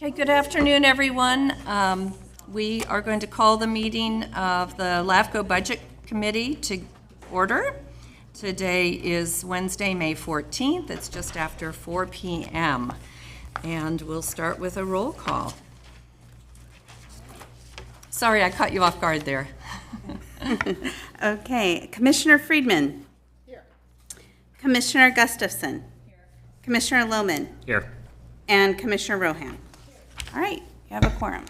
Okay, good afternoon, everyone. We are going to call the meeting of the LAFCO Budget Committee to order. Today is Wednesday, May 14th. It's just after 4 p.m. And we'll start with a roll call. Sorry, I caught you off guard there. Okay, Commissioner Friedman. Here. Commissioner Gustafson. Here. Commissioner Lohman. Here. And Commissioner Rohan. All right, you have a quorum.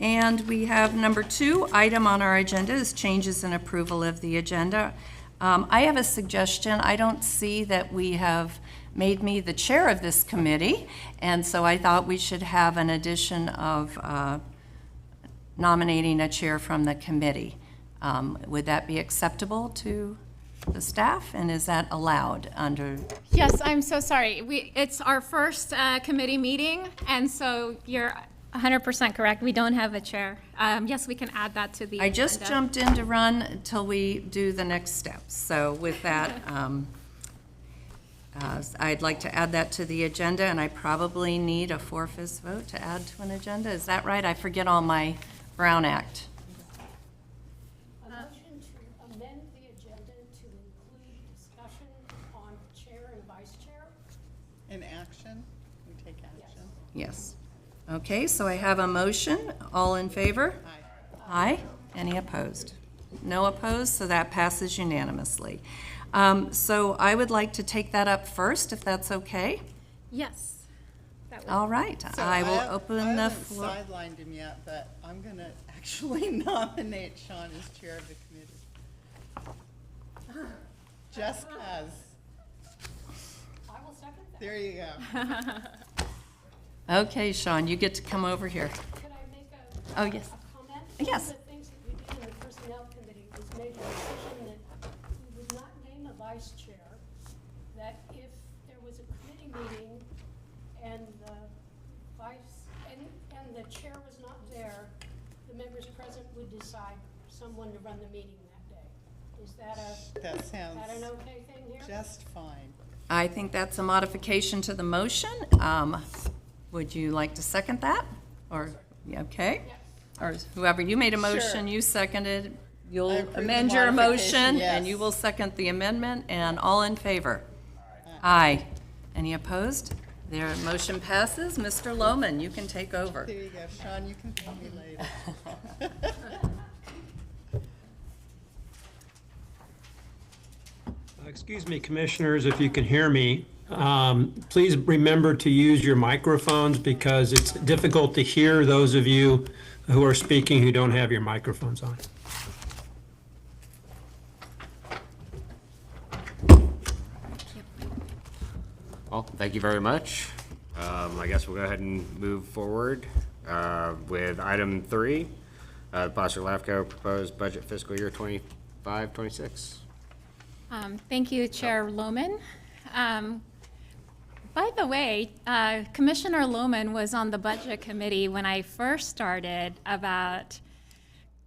And we have number 2 item on our agenda is changes and approval of the agenda. I have a suggestion. I don't see that we have made me the chair of this committee, and so I thought we should have an addition of nominating a chair from the committee. Would that be acceptable to the staff, and is that allowed under? Yes, I'm so sorry. It's our first committee meeting, and so you're 100% correct. We don't have a chair. Yes, we can add that to the agenda. I just jumped in to run until we do the next steps. So with that, I'd like to add that to the agenda, and I probably need a 4/5 vote to add to an agenda. Is that right? I forget all my Brown Act. A motion to amend the agenda to include discussion on chair and vice chair. In action, we take action. Yes. Okay, so I have a motion. All in favor? Aye. Aye. Any opposed? No opposed, so that passes unanimously. So I would like to take that up first, if that's okay. Yes. That would- All right, I will open the floor. I haven't sidelined him yet, but I'm going to actually nominate Sean as chair of the committee. Just because. I will second that. There you go. Okay, Sean, you get to come over here. Could I make Oh, yes. a comment? Yes. One of the things that we did in the personnel committee was made a decision that we would not name a vice chair, that if there was a committee meeting and the vice, and the chair was not there, the members present would decide someone to run the meeting that day. Is that That sounds an okay thing here? just fine. I think that's a modification to the motion. Would you like to second that? Or, yeah, okay? Yes. Or whoever, you made a motion, Sure. you seconded, I you'll approve the amend your modification, motion, yes. and you will second the amendment, and all in favor? Aye. Any opposed? Their motion passes. Mr. Lohman, you can take over. There you go, Sean, you can call me later. Excuse me, commissioners, if you can hear me. Please remember to use your microphones because it's difficult to hear those of you who are speaking who don't have your microphones on. Well, thank you very much. I guess we'll go ahead and move forward with item 3, Placer LAFCO proposed budget fiscal year 25-26. Thank you, Chair Lohman. By the way, Commissioner Lohman was on the Budget Committee when I first started about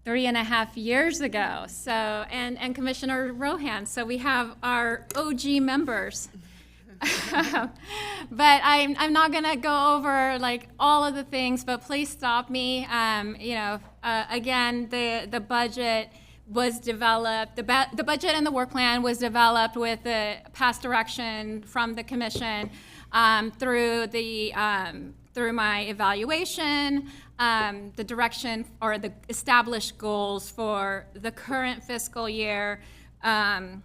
3.5 years ago. So, and Commissioner Rohan. So we have our OG members. But I'm not gonna go over like all of the things, but please stop me. Again, the budget was developed, the budget and the work plan was developed with the past direction from the commission through my evaluation, the direction or the established goals for the current fiscal year, and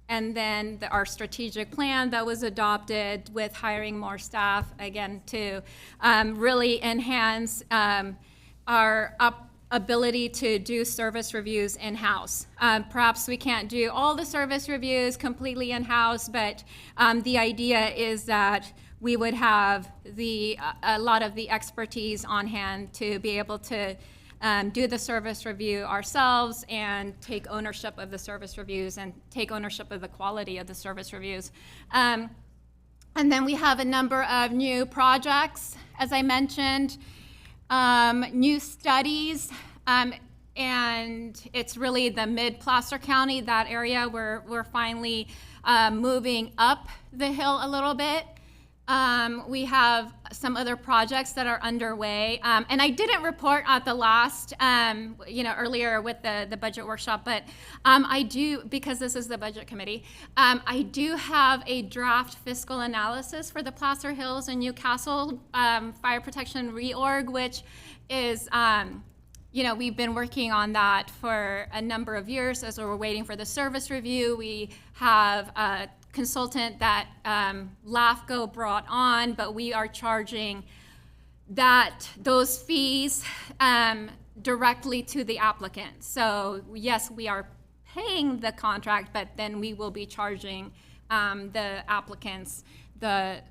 then our strategic plan that was adopted with hiring more staff, again, to really enhance our ability to do service reviews in-house. Perhaps we can't do all the service reviews completely in-house, but the idea is that we would have a lot of the expertise on hand to be able to do the service review ourselves and take ownership of the service reviews and take ownership of the quality of the service reviews. And then we have a number of new projects, as I mentioned, new studies, and it's really the mid-Placer County, that area where we're finally moving up the hill a little bit. We have some other projects that are underway. And I didn't report at the last, earlier with the budget workshop, but I do, because this is the budget committee, I do have a draft fiscal analysis for the Placer Hills and Newcastle fire protection reorg, which is, we've been working on that for a number of years as we're waiting for the service review. We have a consultant that LAFCO brought on, but we are charging those fees directly to the applicant. So yes, we are paying the contract, but then we will be charging the applicants the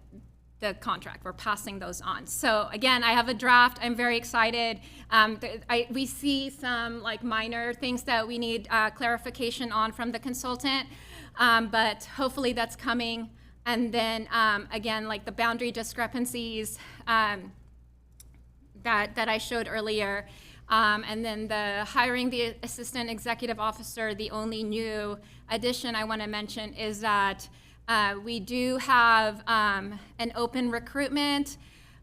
contract. We're passing those on. So again, I have a draft. I'm very excited. We see some like minor things that we need clarification on from the consultant, but hopefully that's coming. And then again, like the boundary discrepancies that I showed earlier, and then the hiring the assistant executive officer. The only new addition I want to mention is that we do have an open recruitment.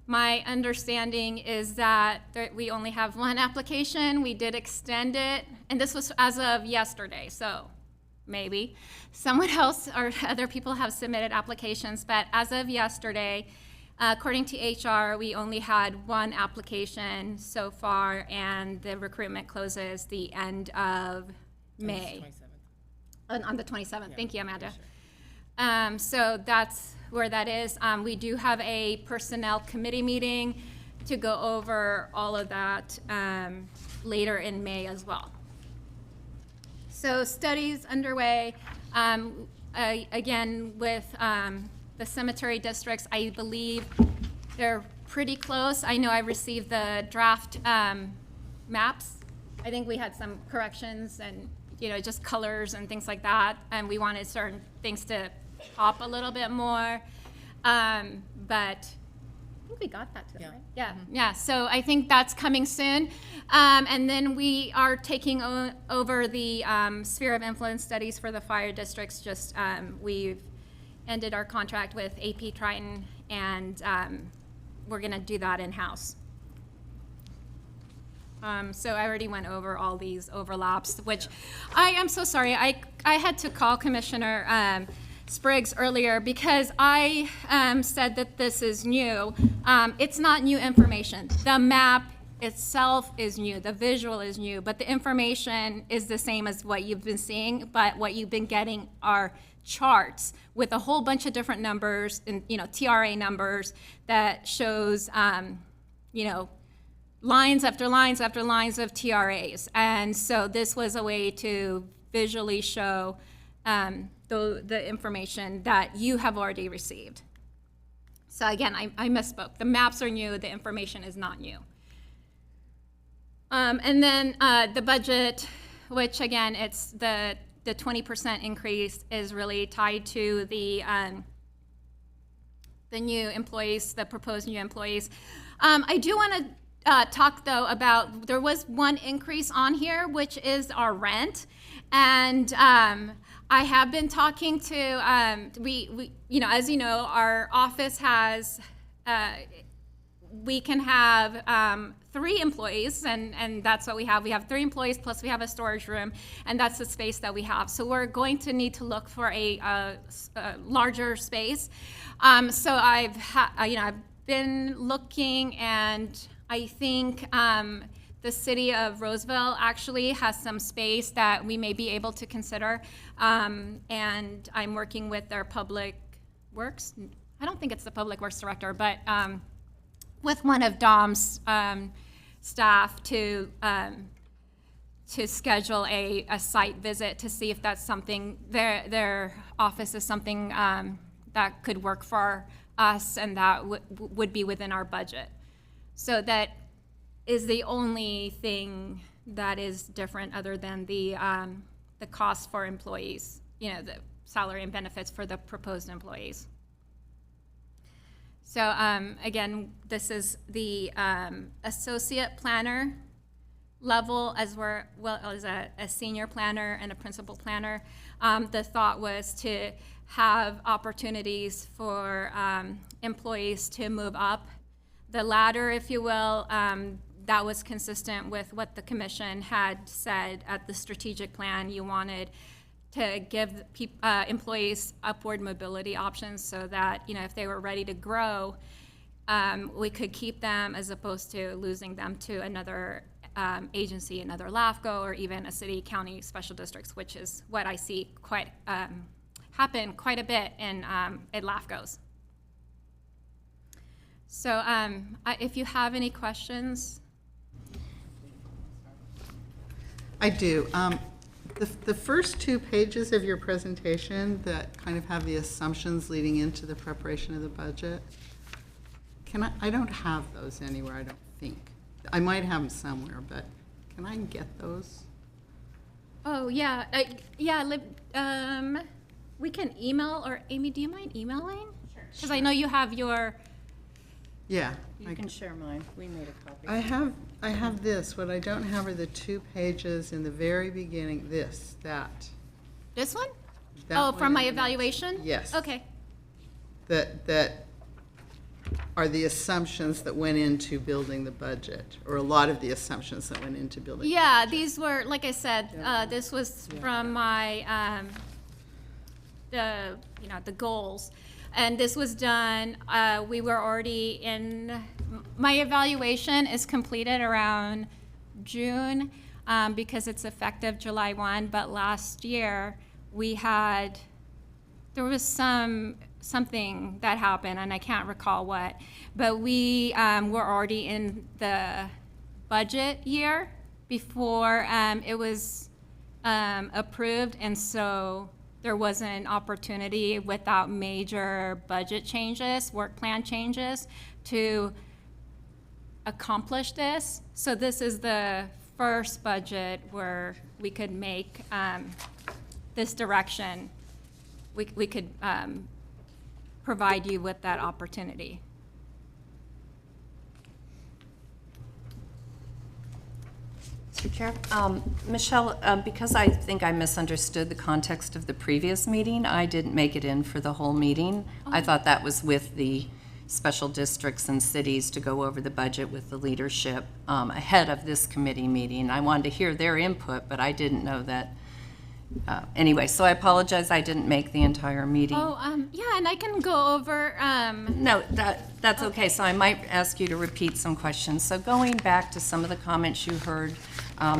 My understanding is that we only have one application. We did extend it, and this was as of yesterday, so maybe someone else or other people have submitted applications, but as of yesterday, according to HR, we only had one application so far, and the recruitment closes the end of May. On the 27th. Thank you, Amanda. So that's where that is. We do have a personnel committee meeting to go over all of that later in May as well. So studies underway. Again, with the cemetery districts, I believe they're pretty close. I know I received the draft maps. I think we had some corrections and just colors and things like that, and we wanted certain things to pop a little bit more, but I think we got that to them, right? Yeah. So I think that's coming soon, and then we are taking over the sphere of influence studies for the fire districts. We've ended our contract with AP Triton, and we're going to do that in-house. So I already went over all these overlaps, which I am so sorry. I had to call Commissioner Spriggs earlier because I said that this is new. It's not new information. The map itself is new. The visual is new, but the information is the same as what you've been seeing, but what you've been getting are charts with a whole bunch of different numbers and, TRA numbers that shows, lines after lines after lines of TRAs. And so this was a way to visually show the information that you have already received. So again, I misspoke. The maps are new, the information is not new. And then the budget, which again, it's the 20% increase is really tied to the new employees, the proposed new employees. I do want to talk though about, there was one increase on here, which is our rent. And I have been talking to, we as you know, our office has, we can have 3 employees, and that's what we have. We have 3 employees, plus we have a storage room, and that's the space that we have. So we're going to need to look for a larger space. So I've been looking, and I think the city of Roseville actually has some space that we may be able to consider. And I'm working with their public works. I don't think it's the public works director, but with one of Dom's staff to schedule a site visit to see if that's something, their office is something that could work for us and that would be within our budget. So that is the only thing that is different other than the cost for employees, the salary and benefits for the proposed employees. So again, this is the associate planner level as well as a senior planner and a principal planner. The thought was to have opportunities for employees to move up the ladder, if you will. That was consistent with what the commission had said at the strategic plan. You wanted to give employees upward mobility options so that, if they were ready to grow, we could keep them as opposed to losing them to another agency, another LAFCO, or even a city, county, special districts, which is what I see happen quite a bit in LAFCOs. So if you have any questions. I do. The first 2 pages of your presentation that kind of have the assumptions leading into the preparation of the budget, I don't have those anywhere, I don't think. I might have them somewhere, but can I get those? Oh, yeah. We can email, or Amy, do you mind emailing? Sure. Because I know you have your. Yeah. You can share mine. We made a copy. I have this. What I don't have are the 2 pages in the very beginning, that. This one? That Oh, one from my and the next. evaluation? Yes. Okay. That are the assumptions that went into building the budget, or a lot of the assumptions that went into building. Yeah, these were, like I said, this was from my, the goals. And this was done, we were already my evaluation is completed around June, because it's effective July 1, but last year there was something that happened, and I can't recall what, but we were already in the budget year before it was approved, and so there wasn't an opportunity without major budget changes, work plan changes, to accomplish this. So this is the first budget where we could make this direction. We could provide you with that opportunity. Mr. Chair, Michelle, because I think I misunderstood the context of the previous meeting, I didn't make it in for the whole meeting. I thought that was with the special districts and cities to go over the budget with the leadership ahead of this committee meeting. I wanted to hear their input, but I didn't know that. Anyway, so I apologize, I didn't make the entire meeting. Oh, yeah, and I can go over. No, that's okay. So I might ask you to repeat some questions. So going back to some of the comments you heard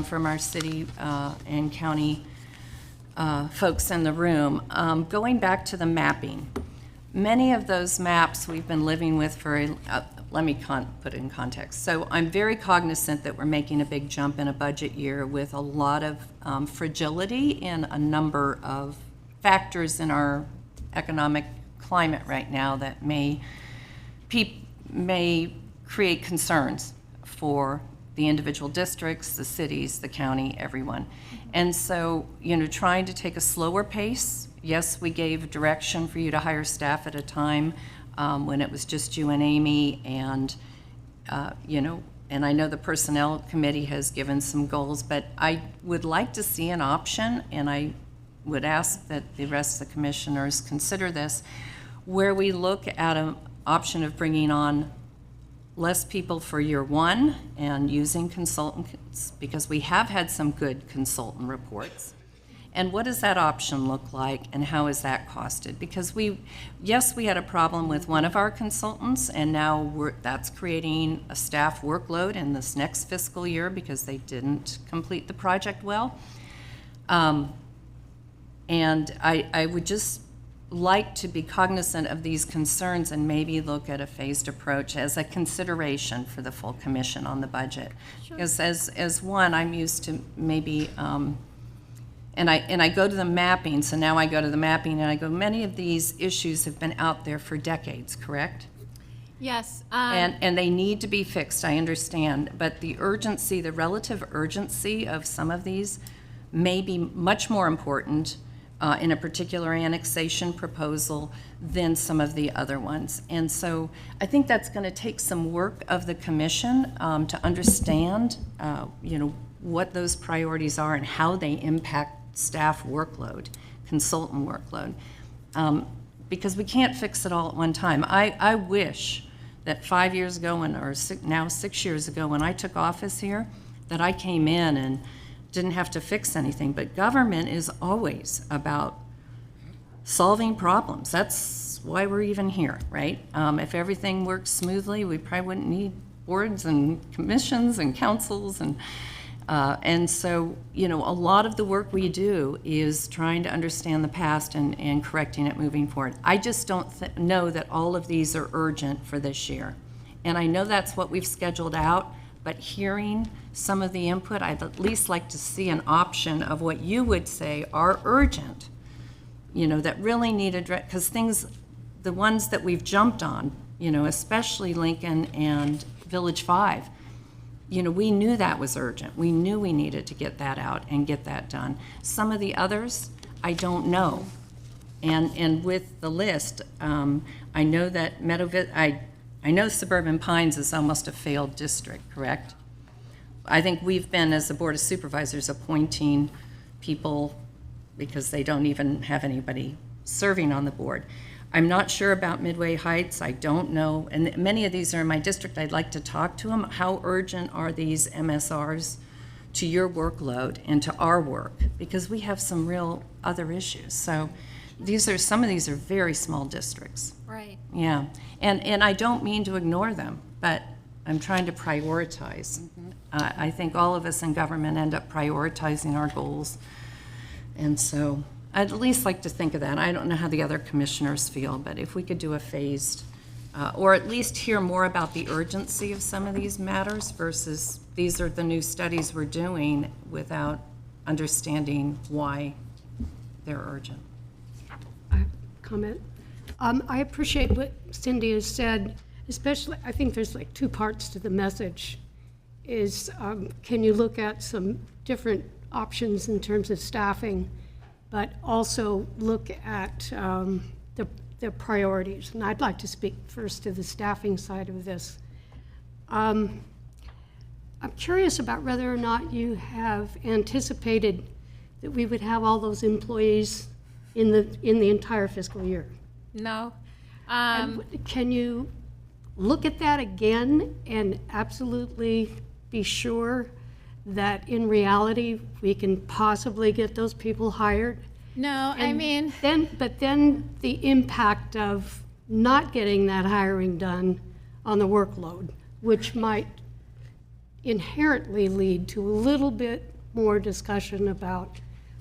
from our city and county folks in the room, going back to the mapping, many of those maps we've been living with for let me put it in context. So I'm very cognizant that we're making a big jump in a budget year with a lot of fragility in a number of factors in our economic climate right now that may create concerns for the individual districts, the cities, the county, everyone. And so, trying to take a slower pace. Yes, we gave direction for you to hire staff at a time when it was just you and Amy, and and I know the Personnel Committee has given some goals, but I would like to see an option, and I would ask that the rest of the commissioners consider this, where we look at an option of bringing on less people for year 1 and using consultants, because we have had some good consultant reports. And what does that option look like, and how is that costed? Because we had a problem with one of our consultants, and now that's creating a staff workload in this next fiscal year because they didn't complete the project well. And I would just like to be cognizant of these concerns and maybe look at a phased approach as a consideration for the full commission on the budget. Sure. Because as one, I'm used to maybe, and I go to the mapping, so now I go to the mapping and I go, many of these issues have been out there for decades, correct? Yes. And they need to be fixed, I understand, but the urgency, the relative urgency of some of these may be much more important in a particular annexation proposal than some of the other ones. And so I think that's going to take some work of the commission to understand, what those priorities are and how they impact staff workload, consultant workload. because we can't fix it all at one time. I wish that 5 years ago, now 6 years ago, when I took office here, that I came in and didn't have to fix anything. But government is always about solving problems. That's why we're even here, right? If everything works smoothly, we probably wouldn't need boards and commissions and councils and so, you know, a lot of the work we do is trying to understand the past and correcting it moving forward. I just don't know that all of these are urgent for this year. And I know that's what we've scheduled out, but hearing some of the input, I'd at least like to see an option of what you would say are urgent, you know, that really need address, because things, the ones that we've jumped on, you know, especially Lincoln and Village 5, you know, we knew that was urgent. We knew we needed to get that out and get that done. Some of the others, I don't know. And with the list, I know that I know Suburban Pines is almost a failed district, correct? I think we've been, as the Board of Supervisors, appointing people because they don't even have anybody serving on the board. I'm not sure about Midway Heights. I don't know. And many of these are in my district. I'd like to talk to them. How urgent are these MSRs to your workload and to our work? Because we have some real other issues. So some of these are very small districts. Right. Yeah. And I don't mean to ignore them, but I'm trying to prioritize. I think all of us in government end up prioritizing our goals. And so I'd at least like to think of that. I don't know how the other commissioners feel, but if we could do a phased, or at least hear more about the urgency of some of these matters versus these are the new studies we're doing without understanding why they're urgent. Comment. I appreciate what Cindy has said, especially, I think there's like two parts to the message, is can you look at some different options in terms of staffing, but also look at the priorities. And I'd like to speak first to the staffing side of this. I'm curious about whether or not you have anticipated that we would have all those employees in the entire fiscal year. No. And can you look at that again and absolutely be sure that in reality we can possibly get those people hired? No, I mean, But then the impact of not getting that hiring done on the workload, which might inherently lead to a little bit more discussion about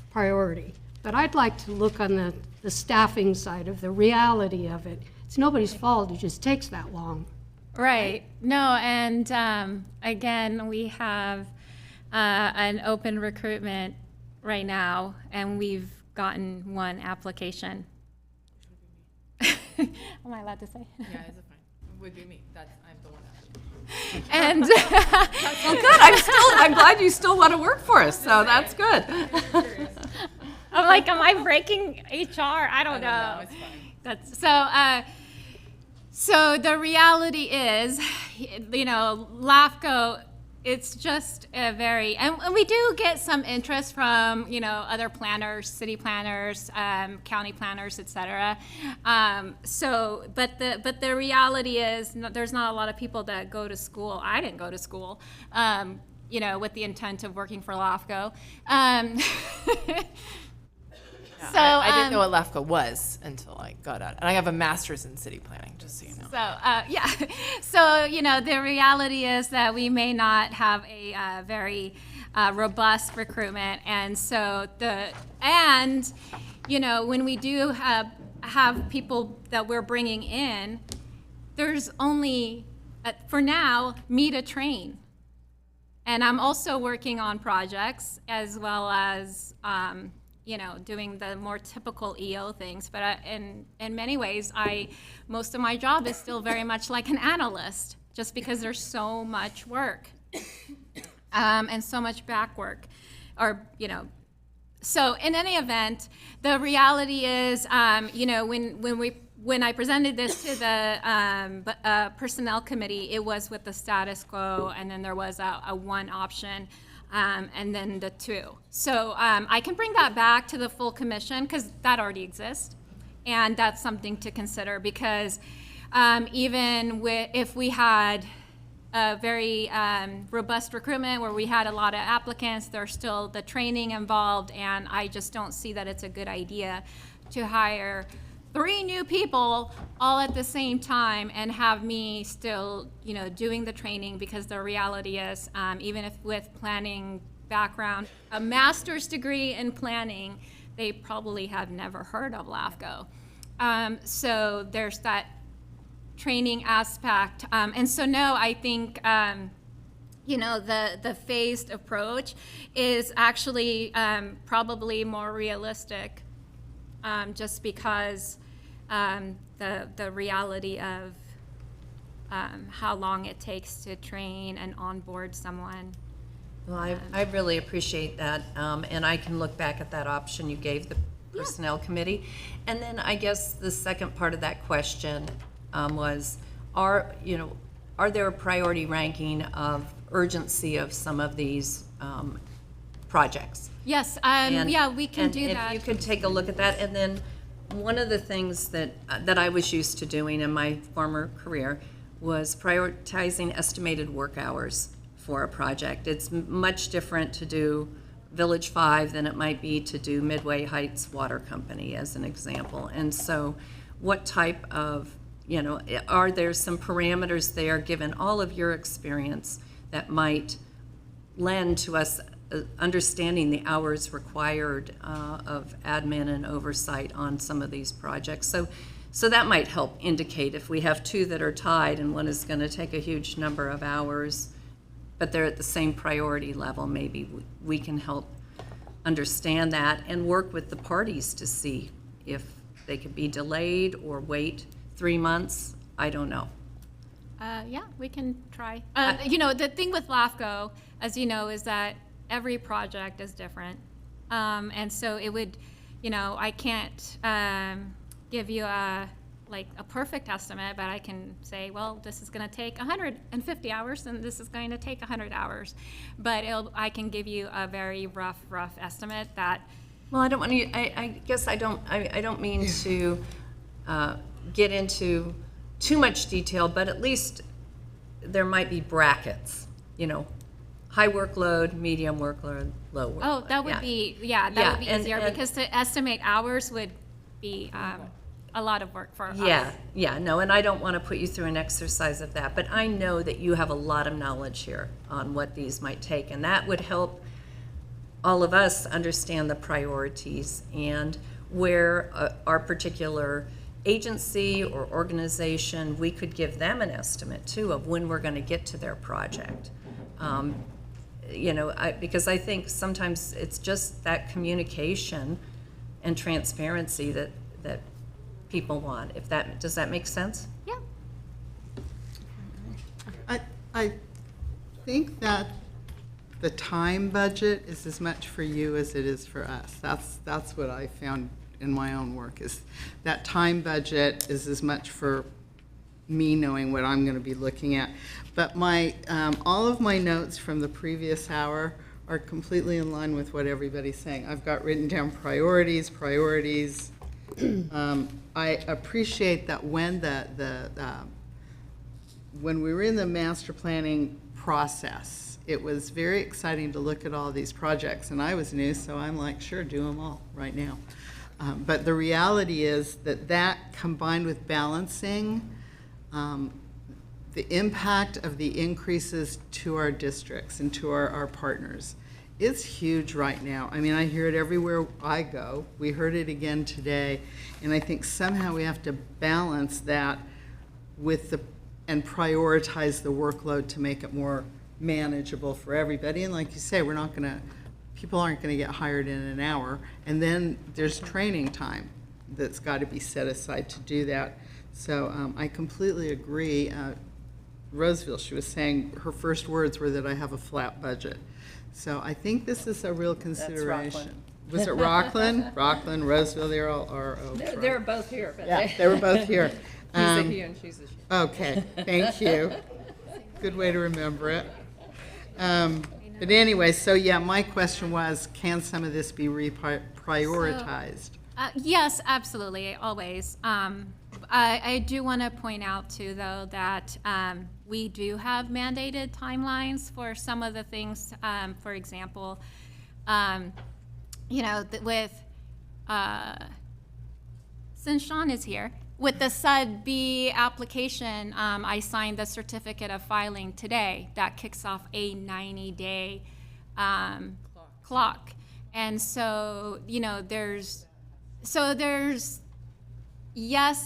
priority. But I'd like to look on the staffing side of the reality of it. It's nobody's fault, it just takes that long. right. No, and again, we have an open recruitment right now, and we've gotten one application. Am I allowed to say? Yeah, it's fine. It would be me. I'm the one that. And Well, good. I'm glad you still want to work for us, so that's good. I'm like, am I breaking HR? I don't know. No, it's fine. That's so the reality is, you know, LAFCO, it's just a very, and we do get some interest from, you know, other planners, city planners, county planners, et cetera. But the reality is there's not a lot of people that go to school. I didn't go to school, you know, with the intent of working for LAFCO. So I didn't know what LAFCO was until I got out. And I have a master's in city planning, just so you know. So, yeah. So, you know, the reality is that we may not have a very robust recruitment. And so you know, when we do have people that we're bringing in, there's only, for now, me to train. And I'm also working on projects as well as, you know, doing the more typical EO things. But in many ways, most of my job is still very much like an analyst, just because there's so much work and so much back work, or, you know. So in any event, the reality is, you know, when I presented this to the personnel committee, it was with the status quo, and then there was a one option. And then the two. So I can bring that back to the full commission because that already exists. And that's something to consider because even if we had a very robust recruitment where we had a lot of applicants, there's still the training involved, and I just don't see that it's a good idea to hire 3 new people all at the same time and have me still, doing the training, because the reality is, even if with planning background, a master's degree in planning, they probably have never heard of LAFCO. So there's that training aspect. And so no, I think, the phased approach is actually probably more realistic, just because the reality of how long it takes to train and onboard someone. Well, I really appreciate that, and I can look back at that option you gave the Personnel Committee. And then I guess the second part of that question was, are there a priority ranking of urgency of some of these projects? Yes, And- yeah, we can and do that. if you could take a look at that. And then one of the things that I was used to doing in my former career was prioritizing estimated work hours for a project. It's much different to do Village 5 than it might be to do Midway Heights Water Company, as an example. And so what type of, are there some parameters there, given all of your experience, that might lend to us understanding the hours required of admin and oversight on some of these projects? So that might help indicate if we have 2 that are tied and one is going to take a huge number of hours, but they're at the same priority level, maybe we can help understand that and work with the parties to see if they could be delayed or wait 3 months. I don't know. Yeah, we can try. The thing with LAFCO, as you know, is that every project is different. And so it would, I can't give you a perfect estimate, but I can say, well, this is going to take 150 hours and this is going to take 100 hours. But I can give you a very rough estimate that. Well, I don't want to, I guess I don't mean to get into too much detail, but at least there might be brackets, high workload, medium workload, low workload. Oh, that would Yeah. be, that Yeah, would be and- easier, and- because to estimate hours would be a lot of work for us. No, and I don't want to put you through an exercise of that, but I know that you have a lot of knowledge here on what these might take, and that would help all of us understand the priorities and where our particular agency or organization, we could give them an estimate too of when we're going to get to their project. Because I think sometimes it's just that communication and transparency that people want. Does that make sense? Yeah. I think that the time budget is as much for you as it is for us. That's what I found in my own work, is that time budget is as much for me knowing what I'm going to be looking at. But all of my notes from the previous hour are completely in line with what everybody's saying. I've got written down priorities. I appreciate that when when we were in the master planning process, it was very exciting to look at all these projects, and I was new, so I'm like, sure, do them all right now. But the reality is that combined with balancing the impact of the increases to our districts and to our partners is huge right now. I mean, I hear it everywhere I go. We heard it again today, and I think somehow we have to balance that with and prioritize the workload to make it more manageable for everybody. And like you say, people aren't going to get hired in an hour, and then there's training time that's got to be set aside to do that. So I completely agree. Roseville, she was saying her first words were that I have a flat budget. So I think this is a real consideration. Was it Rockland? Rockland, Roseville, they're all RO. They're both here, but Yeah, they were both here. he's a he and she's a she. Okay, thank you. Good way to remember it. But anyway, so yeah, my question was, can some of this be prioritized? Yes, absolutely, always. I do want to point out too, though, that we do have mandated timelines for some of the things. For example, since Sean is here, with the Sub B application, I signed the certificate of filing today. That kicks off a 90-day clock. And so, yes,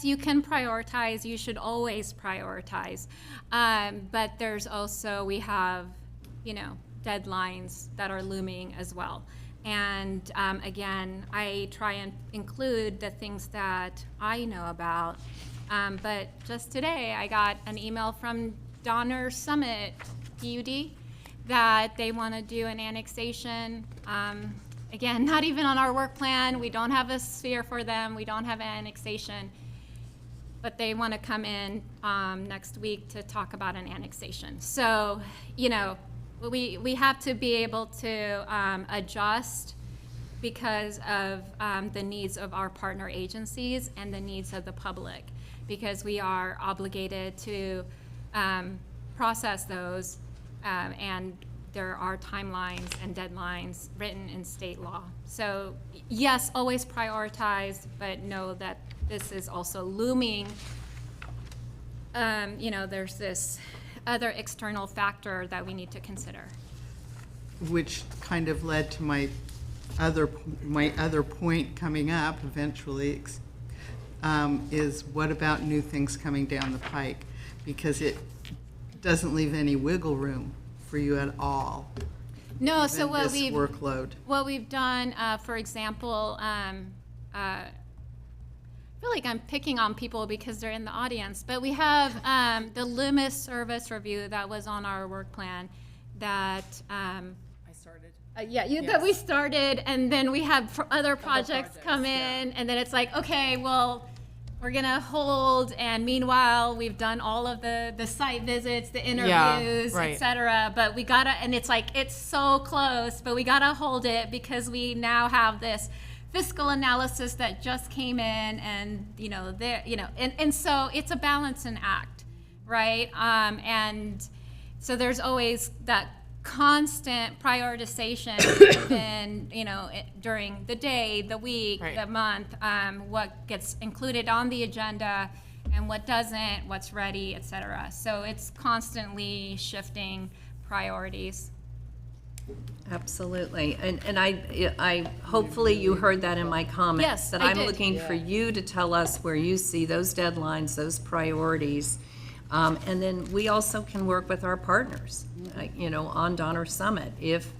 you can prioritize, you should always prioritize. But there's also, we have, deadlines that are looming as well. And again, I try and include the things that I know about. But just today, I got an email from Donner Summit, PUD, that they want to do an annexation. Again, not even on our work plan. We don't have a sphere for them. We don't have an annexation. But they want to come in next week to talk about an annexation. So, we have to be able to adjust because of the needs of our partner agencies and the needs of the public, because we are obligated to process those, and there are timelines and deadlines written in state law. So yes, always prioritize, but know that this is also looming. There's this other external factor that we need to consider. Which kind of led to my other point coming up eventually, is what about new things coming down the pike? Because it doesn't leave any wiggle room for you at all. No, so given what this workload. What we've done, for example, I feel like I'm picking on people because they're in the audience, but we have the Loomis service review that was on our work plan that I started. that we started, and then we have other projects come in, and then it's like, okay, well, we're gonna hold, and meanwhile, we've done all of the site visits, the interviews, right. et cetera, but we gotta, and it's like, it's so close, but we gotta hold it because we now have this fiscal analysis that just came in, and and so it's a balancing act, right? And so there's always that constant prioritization during the day, the week, Right. the month, what gets included on the agenda and what doesn't, what's ready, et cetera. So it's constantly shifting priorities. Absolutely. And I hopefully you heard that in my comments. Yes, that I I'm did. looking for you to tell us where you see those deadlines, those priorities. And then we also can work with our partners, on Donner Summit. If,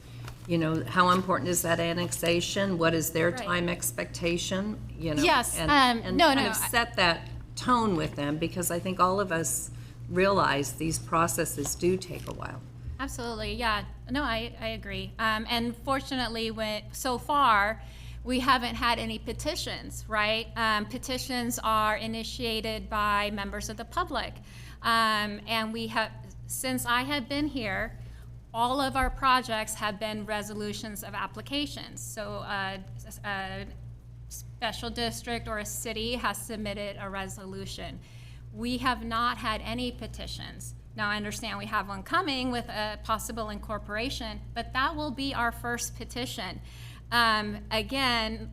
how important is that annexation? What is their Right. time expectation? Yes, And no, kind no, of set that tone with them, because I think all of us realize these processes do take a while. Absolutely, yeah. No, I agree. And fortunately, so far, we haven't had any petitions, right? Petitions are initiated by members of the public. And we have, since I have been here, all of our projects have been resolutions of applications. So a special district or a city has submitted a resolution. We have not had any petitions. Now, I understand we have one coming with a possible incorporation, but that will be our first petition. Again,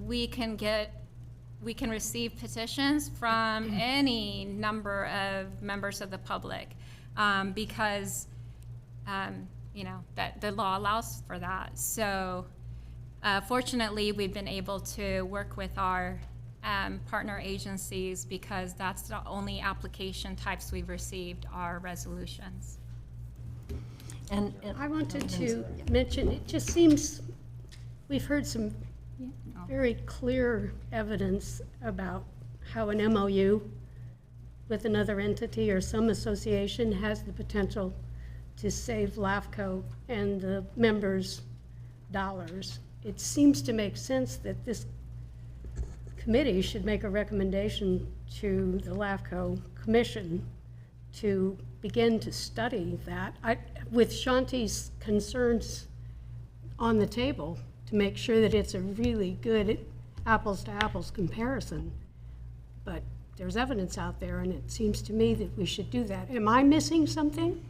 we can receive petitions from any number of members of the public, because that the law allows for that. So fortunately, we've been able to work with our partner agencies, because that's the only application types we've received are resolutions. And I wanted to mention, it just seems, we've heard some very clear evidence about how an MOU with another entity or some association has the potential to save LAFCO and the members dollars. It seems to make sense that this committee should make a recommendation to the LAFCO Commission to begin to study that, with Shanti's concerns on the table, to make sure that it's a really good apples to apples comparison, but there's evidence out there, and it seems to me that we should do that. Am I missing something?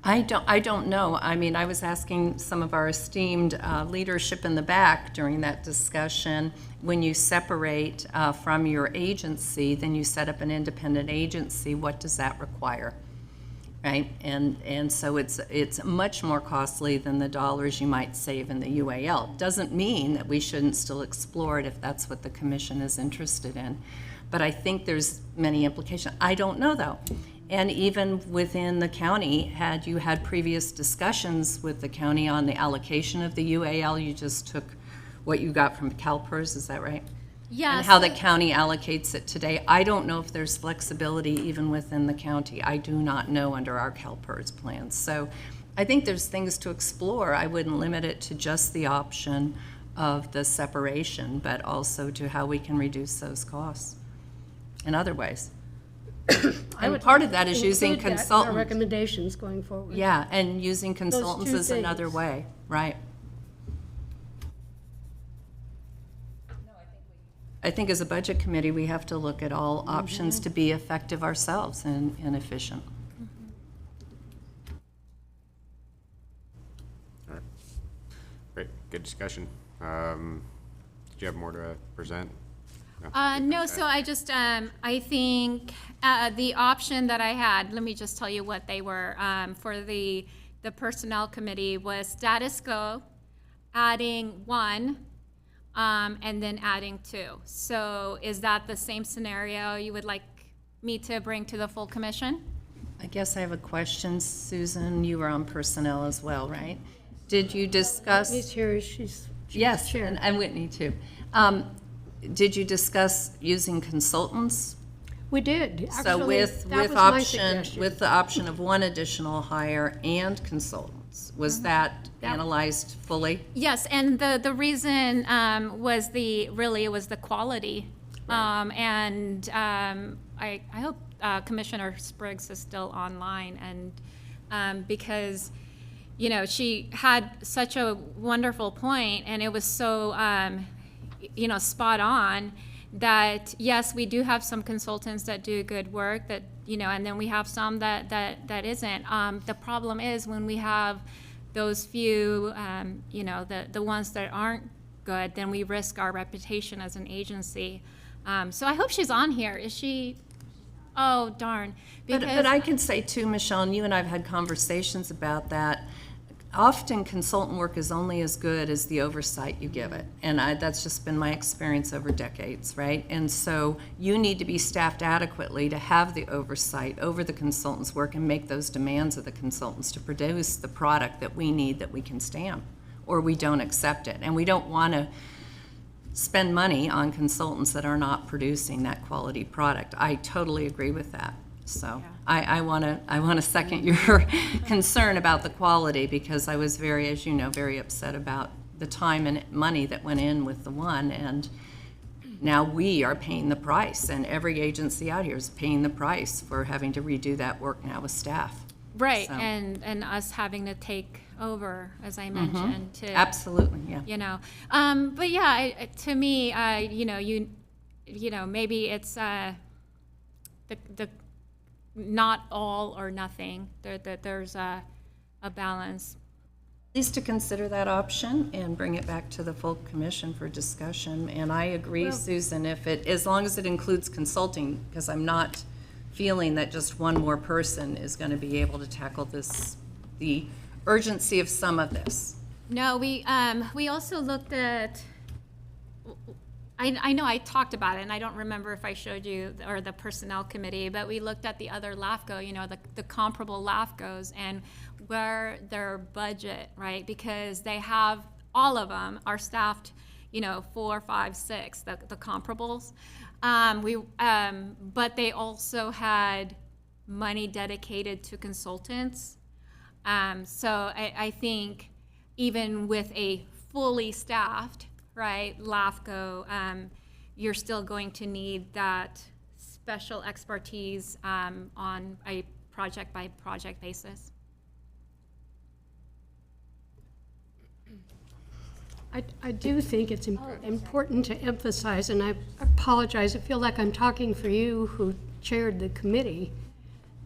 I don't know. I mean, I was asking some of our esteemed leadership in the back during that discussion, when you separate from your agency, then you set up an independent agency, what does that require? Right? And so it's much more costly than the dollars you might save in the UAL. Doesn't mean that we shouldn't still explore it if that's what the commission is interested in. But I think there's many implications. I don't know, though. And even within the county, had you had previous discussions with the county on the allocation of the UAL, you just took what you got from CalPERS, is that right? Yes. And how the county allocates it today. I don't know if there's flexibility even within the county. I do not know under our CalPERS plans. So I think there's things to explore. I wouldn't limit it to just the option of the separation, but also to how we can reduce those costs in other ways. And part of that is using Include that in our consultants. recommendations going forward. Yeah, and using consultants two is another things. way, right? I think as a budget committee, we have to look at all options to be effective ourselves and efficient. All right. Great, good discussion. Did you have more to present? No, so I just, I think the option that I had, let me just tell you what they were, for the personnel committee was status quo, adding 1, and then adding 2. So is that the same scenario you would like me to bring to the full commission? I guess I have a question, Susan. You were on personnel as well, right? Did you discuss? Whitney's here, she's Yes, chair. and Whitney too. Did you discuss using consultants? We did. So Actually, with that was my option, suggestion. with the option of 1 additional hire and consultants, was that analyzed fully? Yes, and the reason was it was the quality. And I hope Commissioner Spriggs is still online, and because, you know, she had such a wonderful point, and it was so, you know, spot on, that yes, we do have some consultants that do good work, that, you know, and then we have some that isn't. The problem is when we have those few, you know, the ones that aren't good, then we risk our reputation as an agency. So I hope she's on here. Is she? Oh, darn. But I can say too, Michelle, and you and I have had conversations about that. Often consultant work is only as good as the oversight you give it. And that's just been my experience over decades, right? And so you need to be staffed adequately to have the oversight over the consultant's work and make those demands of the consultants to produce the product that we need, that we can stamp, or we don't accept it. And we don't want to spend money on consultants that are not producing that quality product. I totally agree with that. So I want to second your concern about the quality, because I was very, as you know, very upset about the time and money that went in with the one, and now we are paying the price, and every agency out here is paying the price for having to redo that work now with staff. Right, So- and us having to take over, as I mentioned, to Absolutely, yeah. you know. But yeah, to me, you know, you know, maybe it's the not all or nothing. There's a balance. Please to consider that option and bring it back to the full commission for discussion. And I agree, Susan, as long as it includes consulting, because I'm not feeling that just one more person is going to be able to tackle the urgency of some of this. No, we also looked at, I know I talked about it, and I don't remember if I showed you, or the personnel committee, but we looked at the other LAFCO, you know, the comparable LAFCOs, and where their budget, right? Because they have, all of them are staffed, you know, 4, 5, 6, the comparables. But they also had money dedicated to consultants. So I think even with a fully staffed, right, LAFCO, you're still going to need that special expertise on a project-by-project basis. I do think it's important to emphasize, and I apologize, I feel like I'm talking for you who chaired the committee.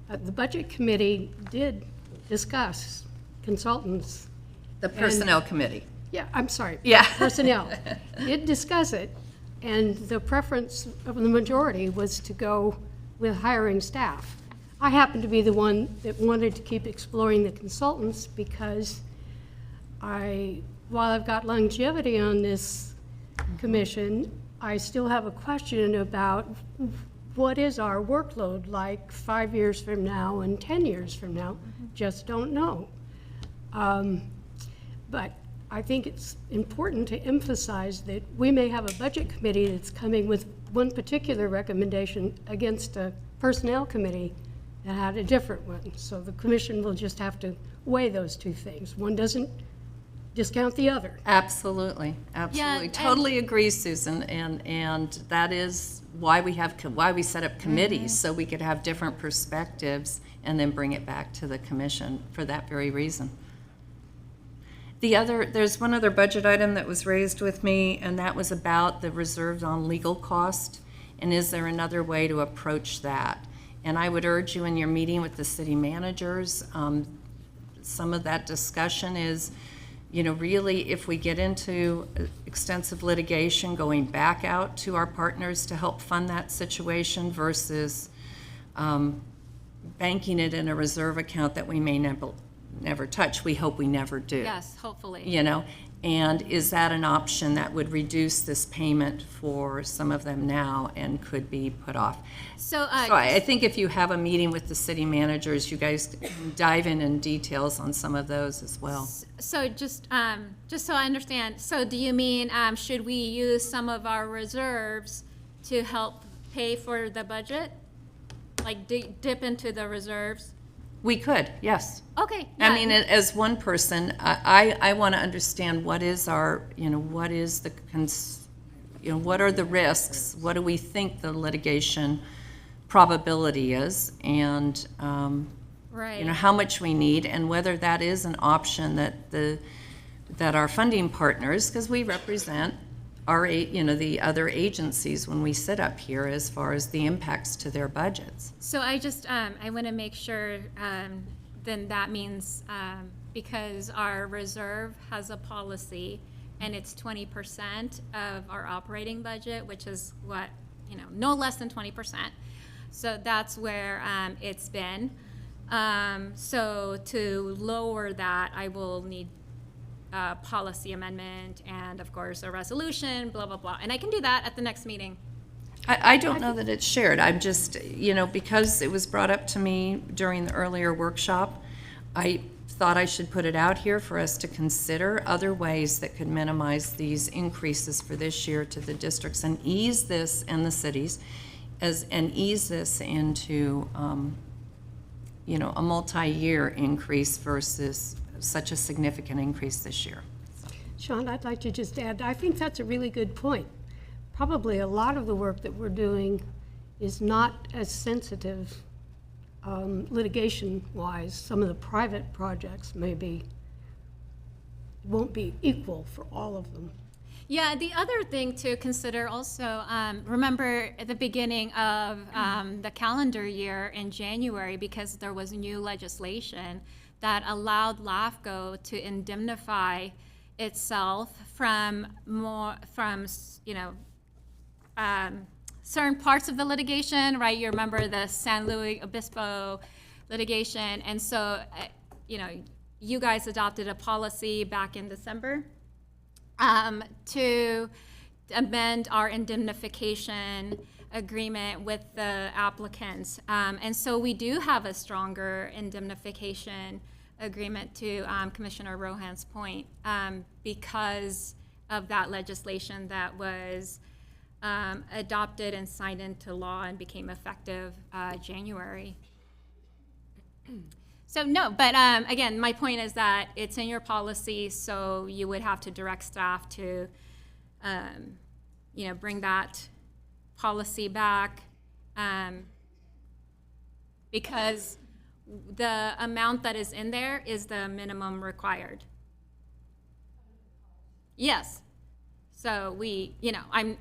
The Budget Committee did discuss consultants. The Personnel Committee. Yeah, I'm sorry. Yeah. Personnel did discuss it, and the preference of the majority was to go with hiring staff. I happen to be the one that wanted to keep exploring the consultants because while I've got longevity on this commission, I still have a question about what is our workload like 5 years from now and 10 years from now? Just don't know. But I think it's important to emphasize that we may have a budget committee that's coming with one particular recommendation against a personnel committee that had a different one. So the commission will just have to weigh those two things. One doesn't discount the other. Absolutely, absolutely. Totally agree, Susan, and that is why we set up committees, so we could have different perspectives and then bring it back to the commission for that very reason. There's one other budget item that was raised with me, and that was about the reserves on legal cost, and is there another way to approach that? And I would urge you in your meeting with the city managers, some of that discussion is, really, if we get into extensive litigation, going back out to our partners to help fund that situation versus banking it in a reserve account that we may never touch. We hope we never do. Yes, hopefully. And is that an option that would reduce this payment for some of them now and could be put off? So, I think if you have a meeting with the city managers, you guys can dive in details on some of those as well. So just so I understand, so do you mean, should we use some of our reserves to help pay for the budget? Like dip into the reserves? We could, yes. Okay. I yeah. mean, as one person, I want to understand what is what are the risks? What do we think the litigation probability is? And, right. how much we need and whether that is an option that our funding partners, because we represent our, the other agencies when we sit up here as far as the impacts to their budgets. So I just, I want to make sure, then that means, because our reserve has a policy and it's 20% of our operating budget, which is what, no less than 20%. So that's where it's been. So to lower that, I will need a policy amendment and, of course, a resolution, blah, blah, blah. And I can do that at the next meeting. I don't know that it's shared. I'm just, because it was brought up to me during the earlier workshop, I thought I should put it out here for us to consider other ways that could minimize these increases for this year to the districts and ease this, and the cities, and ease this into, a multi-year increase versus such a significant increase this year. Sean, I'd like to just add, I think that's a really good point. Probably a lot of the work that we're doing is not as sensitive litigation-wise. Some of the private projects won't be equal for all of them. Yeah, the other thing to consider also, remember at the beginning of the calendar year in January, because there was new legislation that allowed LAFCO to indemnify itself from certain parts of the litigation, right? You remember the San Luis Obispo litigation, and so you guys adopted a policy back in December to amend our indemnification agreement with the applicants. And so we do have a stronger indemnification agreement, to Commissioner Rohan's point, because of that legislation that was adopted and signed into law and became effective January. So no, but again, my point is that it's in your policy, so you would have to direct staff to, bring that policy back, because the amount that is in there is the minimum required. Yes. So we, I'm,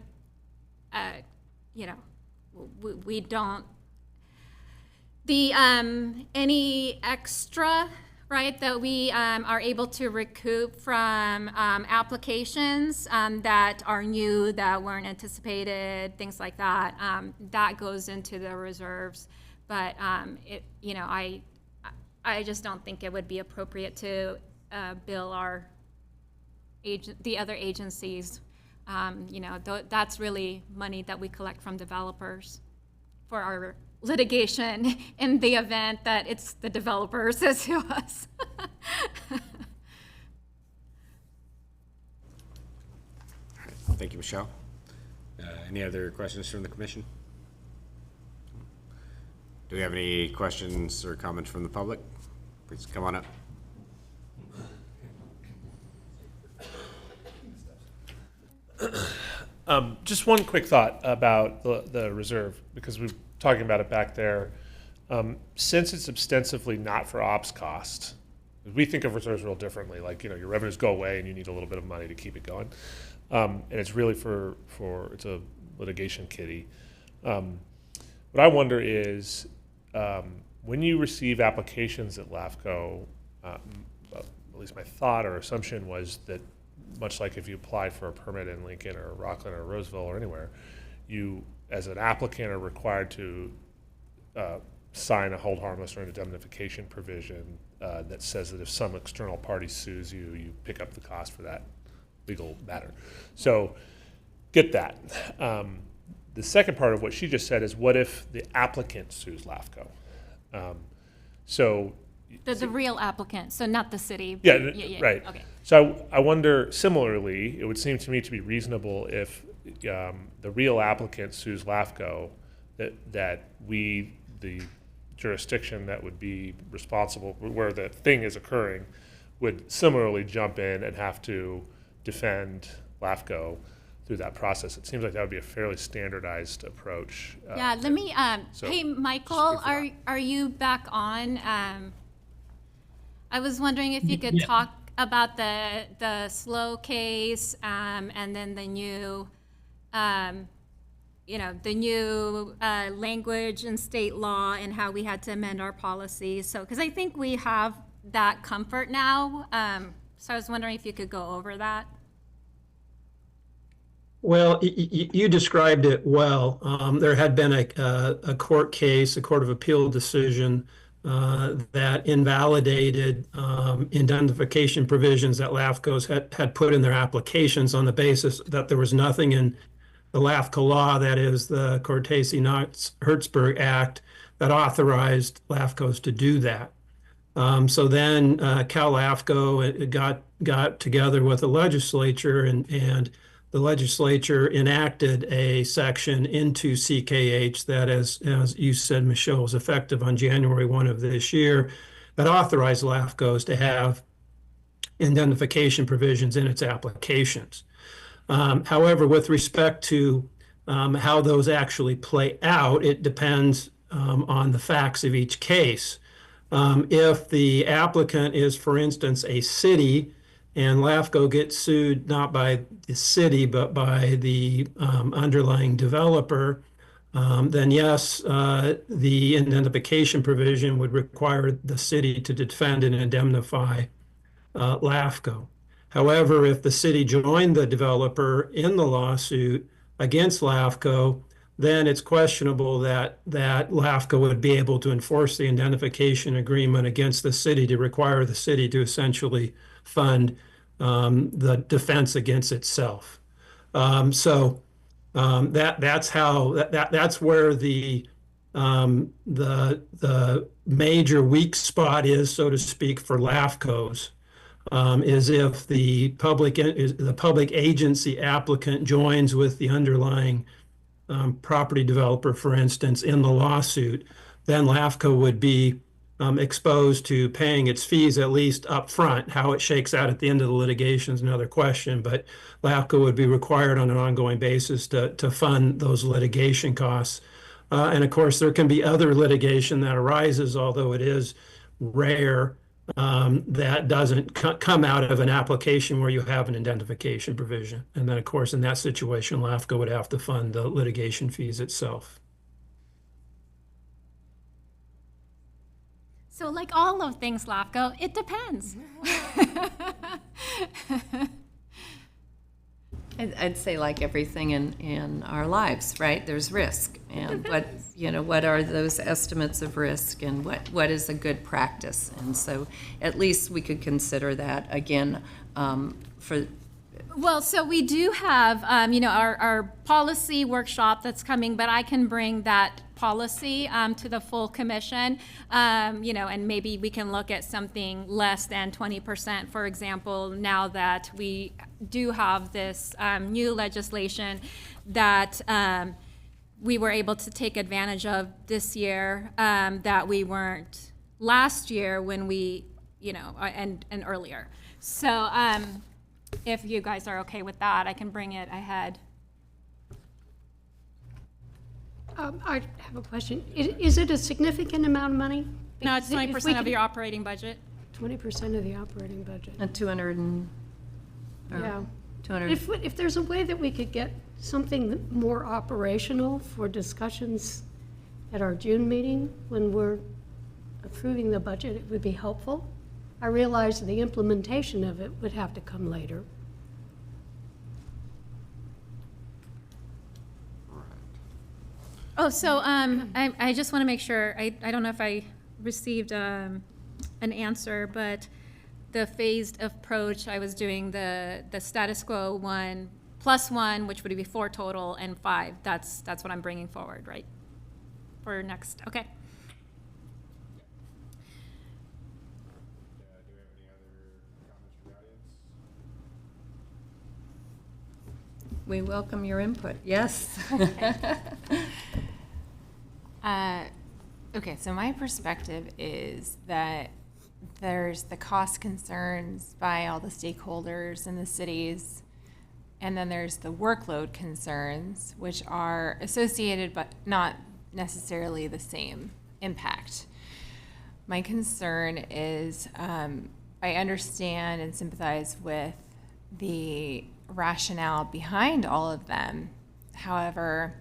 you know, we don't, the, any extra, right, that we are able to recoup from applications that are new, that weren't anticipated, things like that, that goes into the reserves. But I just don't think it would be appropriate to bill our the other agencies. That's really money that we collect from developers for our litigation in the event that it's the developers that sue us. Thank you, Michelle. Any other questions from the commission? Do we have any questions or comments from the public? Please come on up. Just one quick thought about the reserve, because we're talking about it back there. Since it's ostensibly not for ops cost, we think of reserves real differently. Like, your revenues go away and you need a little bit of money to keep it going. And it's really it's a litigation kitty. What I wonder is, when you receive applications at LAFCO, at least my thought or assumption was that, much like if you applied for a permit in Lincoln or Rockland or Roseville or anywhere, you, as an applicant, are required to sign a hold harmless or an indemnification provision that says that if some external party sues you, you pick up the cost for that legal matter. So get that. The second part of what she just said is, what if the applicant sues LAFCO? The real applicant, so not the city. Yeah, right. Okay. So I wonder, similarly, it would seem to me to be reasonable if the real applicant sues LAFCO, that we, the jurisdiction that would be responsible where the thing is occurring, would similarly jump in and have to defend LAFCO through that process. It seems like that would be a fairly standardized approach. Yeah, let me, hey, Michael, are you back on? I was wondering if you could talk about the slow case, and then the new, language in state law and how we had to amend our policies. So, because I think we have that comfort now. So I was wondering if you could go over that. Well, you described it well. There had been a court case, a Court of Appeal decision that invalidated indemnification provisions that LAFCOs had put in their applications on the basis that there was nothing in the LAFCO law, that is the Cortese-Knox-Hertzberg Act, that authorized LAFCOs to do that. So then Cal LAFCO got together with the legislature, and the legislature enacted a section into CKH that, as you said, Michelle, was effective on January 1 of this year, that authorized LAFCOs to have indemnification provisions in its applications. However, with respect to how those actually play out, it depends on the facts of each case. If the applicant is, for instance, a city, and LAFCO gets sued not by the city but by the underlying developer, then yes, the indemnification provision would require the city to defend and indemnify LAFCO. However, if the city joined the developer in the lawsuit against LAFCO, then it's questionable that LAFCO would be able to enforce the indemnification agreement against the city to require the city to essentially fund the defense against itself. That's where the major weak spot is, so to speak, for LAFCOs. Is if the public agency applicant joins with the underlying property developer, for instance, in the lawsuit, then LAFCO would be exposed to paying its fees, at least up front. How it shakes out at the end of the litigation is another question, but LAFCO would be required on an ongoing basis to fund those litigation costs. And of course, there can be other litigation that arises, although it is rare, that doesn't come out of an application where you have an indemnification provision. And then, of course, in that situation, LAFCO would have to fund the litigation fees itself. So like all of things, LAFCO, it depends. I'd say like everything in our lives, right? There's risk. And what are those estimates of risk and what is a good practice? And so at least we could consider that again for. Well, so we do have, our policy workshop that's coming, but I can bring that policy to the full commission, and maybe we can look at something less than 20%, for example, now that we do have this new legislation that we were able to take advantage of this year that we weren't last year when we, and earlier. So, if you guys are okay with that, I can bring it ahead. I have a question. Is it a significant amount of money? No, it's 20% of your operating budget. 20% of the operating budget. And 200 and, or Yeah. 200. If there's a way that we could get something more operational for discussions at our June meeting when we're approving the budget, it would be helpful. I realize the implementation of it would have to come later. Oh, so I just want to make sure, I don't know if I received an answer, but the phased approach, I was doing the status quo 1 plus 1, which would be 4 total, and 5. That's what I'm bringing forward, right? For next, okay. We welcome your input. Yes. Okay, so my perspective is that there's the cost concerns by all the stakeholders in the cities, and then there's the workload concerns, which are associated but not necessarily the same impact. My concern is I understand and sympathize with the rationale behind all of them. However,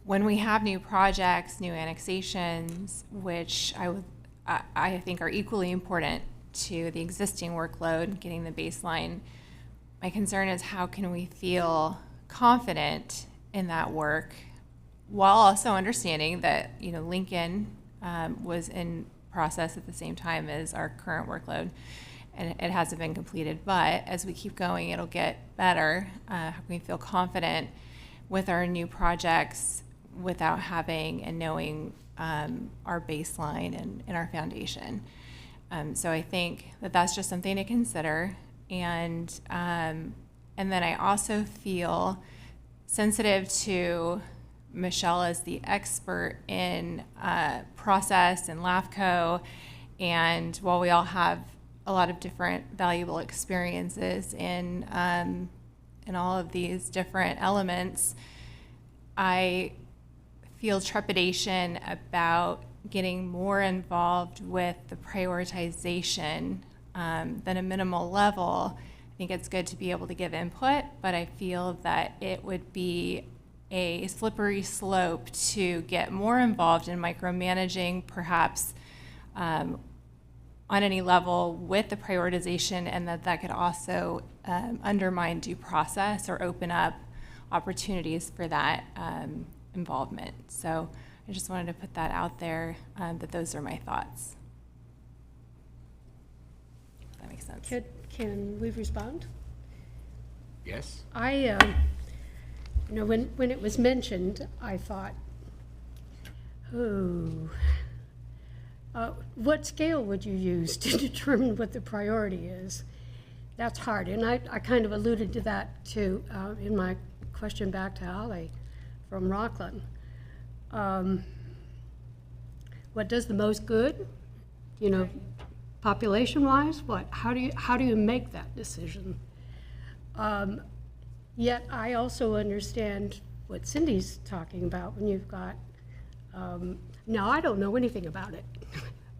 when we have new projects, new annexations, which I think are equally important to the existing workload, getting the baseline, my concern is how can we feel confident in that work while also understanding that Lincoln was in process at the same time as our current workload, and it hasn't been completed. But as we keep going, it'll get better. How can we feel confident with our new projects without having and knowing our baseline and our foundation? So I think that that's just something to consider. And then I also feel sensitive to Michelle as the expert in process and LAFCO. And while we all have a lot of different valuable experiences in all of these different elements, I feel trepidation about getting more involved with the prioritization than a minimal level. I think it's good to be able to give input, but I feel that it would be a slippery slope to get more involved in micromanaging, perhaps on any level with the prioritization, and that could also undermine due process or open up opportunities for that involvement. So I just wanted to put that out there, that those are my thoughts. If that makes sense. Can we respond? Yes? When it was mentioned, I thought, what scale would you use to determine what the priority is? That's hard, and I kind of alluded to that too in my question back to Holly from Rockland. What does the most good? Population-wise, what? How do you make that decision? Yet I also understand what Cindy's talking about when you've got. Now I don't know anything about it,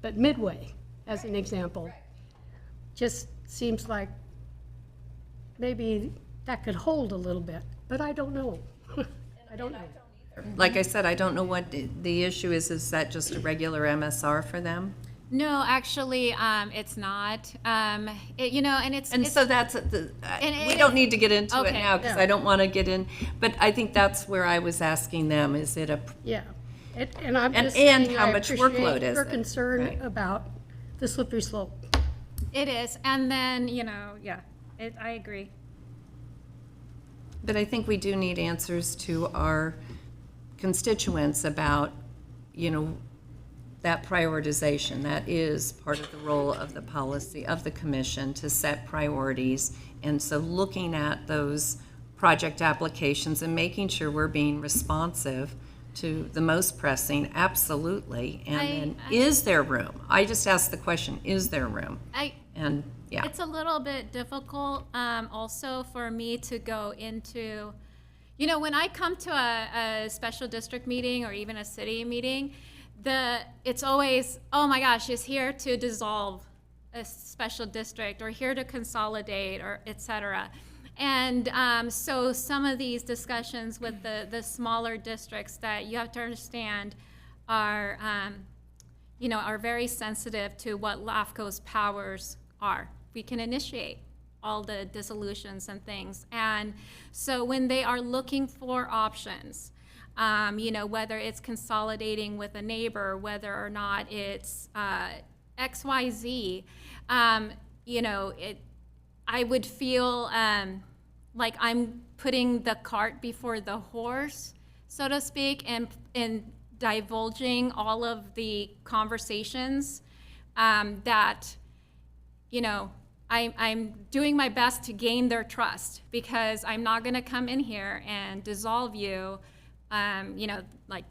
but Midway as an example. Just seems like maybe that could hold a little bit, but I don't know. I don't know. Like I said, I don't know what the issue is. Is that just a regular MSR for them? No, actually, it's not. And it's So that's, we don't need to get into it Okay. now, because I don't want to get in, but I think that's where I was asking them, is it a, Yeah. And I'm And- just and saying, how I much workload appreciate is your it? concern Right. about the slippery slope. It is, and then, I agree. but I think we do need answers to our constituents about, that prioritization. That is part of the role of the policy of the commission, to set priorities. And so looking at those project applications and making sure we're being responsive to the most pressing, absolutely. And then, is there room? I just asked the question, is there room? And, yeah. It's a little bit difficult also for me to go into, when I come to a special district meeting or even a city meeting, it's always, oh my gosh, is here to dissolve a special district or here to consolidate or et cetera. And so some of these discussions with the smaller districts that you have to understand are, are very sensitive to what LAFCO's powers are. We can initiate all the dissolutions and things. And so when they are looking for options, whether it's consolidating with a neighbor, whether or not it's XYZ, I would feel like I'm putting the cart before the horse, so to speak, and divulging all of the conversations that, I'm doing my best to gain their trust, because I'm not going to come in here and dissolve you, like